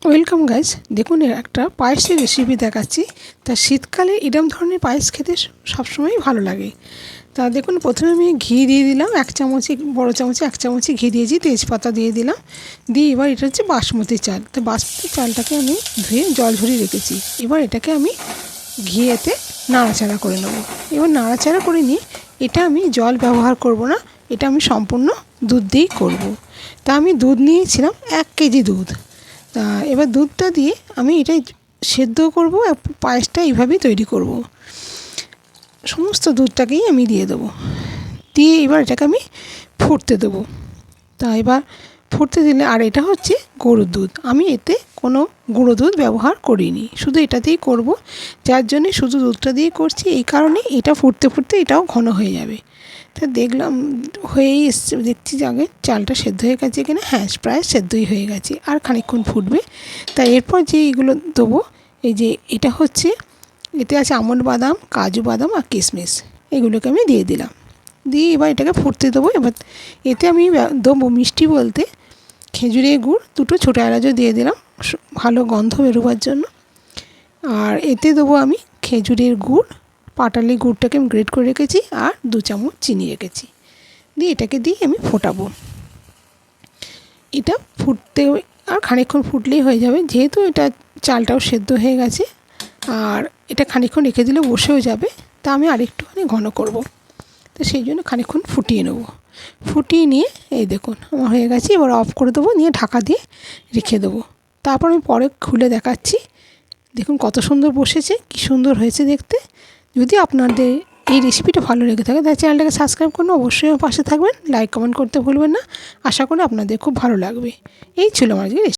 Welcome guys, দেখুন একটা পায়েসের রেসিপি দেখাচ্ছি। তা শীতকালে এরম ধরনের পায়েস খেতে সবসময়ই ভালো লাগে। তা দেখুন, প্রথমে আমি ঘি দিয়ে দিলাম, এক চামচে বড়ো চামচে এক চামচে ঘি দিয়েছি, তেজপাতা দিয়ে দিলাম, দিয়ে এবার এটা হচ্ছে বাসমতি চাল। তো বাসমতি চালটাকে আমি ধুয়ে জল ঝরিয়ে রেখেছি। এবার এটাকে আমি ঘিয়েতে নাড়াচাড়া করে নেবো। এবার নাড়াচাড়া করে নিয়ে এটা আমি জল ব্যবহার করব না, এটা আমি সম্পূর্ণ দুধ দিয়েই করব। তা আমি দুধ নিয়েছিলাম 1 কেজি দুধ। তা এবার দুধটা দিয়ে আমি এটাই সেদ্ধ করব, পায়েসটা এইভাবেই তৈরি করব। সমস্ত দুধটাকেই আমি দিয়ে দেবো, দিয়ে এবার এটাকে আমি ফুটতে দেবো। তা এবার ফুটতে দিলে, আর এটা হচ্ছে গরুর দুধ, আমি এতে কোনো গুঁড়ো দুধ ব্যবহার করিনি, শুধু এটা দিয়েই করব। যার জন্যে শুধু দুধটা দিয়ে করছি, এই কারণে এটা ফুটতে ফুটতে এটাও ঘন হয়ে যাবে। তা দেখলাম হয়েই এসছে, দেখছি যে আগে চালটা সেদ্ধ হয়ে গেছে কিনা। হ্যাঁ, প্রায় সেদ্ধই হয়ে গেছে, আর খানিকক্ষণ ফুটবে। তাই এরপর যে এইগুলো দেবো, এই যে এটা হচ্ছে, এতে আছে আমন্ড বাদাম, কাজু বাদাম আর কিশমিশ, এগুলোকে আমি দিয়ে দিলাম। দিয়ে এবার এটাকে ফুটতে দেবো। এবার এতে আমি দেবো মিষ্টি বলতে খেজুরের গুড়, 2টো ছোটো এলাচও দিয়ে দিলাম ভালো গন্ধ বেরোবার জন্য। আর এতে দেবো আমি খেজুরের গুড়, পাটালি গুড়টাকে আমি গ্রেট করে রেখেছি, আর 2 চামচ চিনি রেখেছি। দিয়ে এটাকে দিয়ে আমি ফোটাবো। এটা ফুটতে আর খানিকক্ষণ ফুটলেই হয়ে যাবে, যেহেতু এটা চালটাও সেদ্ধ হয়ে গেছে, আর এটা খানিকক্ষণ রেখে দিলে বসেও যাবে। তা আমি আরেকটুখানি ঘন করব, তো সেই জন্য খানিকক্ষণ ফুটিয়ে নেব। ফুটিয়ে নিয়ে এই দেখুন আমার হয়ে গেছে। এবার অফ করে দেবো, নিয়ে ঢাকা দিয়ে রেখে দেবো। তারপর আমি পরে খুলে দেখাচ্ছি। দেখুন কত সুন্দর বসেছে, কী সুন্দর হয়েছে দেখতে। যদি আপনাদের এই রেসিপিটা ভালো লেগে থাকে তাহলে চ্যানেলটাকে সাবস্ক্রাইব করুন, অবশ্যই আমার পাশে থাকবেন, লাইক কমেন্ট করতে ভুলবেন না। আশা করি আপনাদের খুব ভালো লাগবে। এই ছিল আমার আজকে রেসিপি।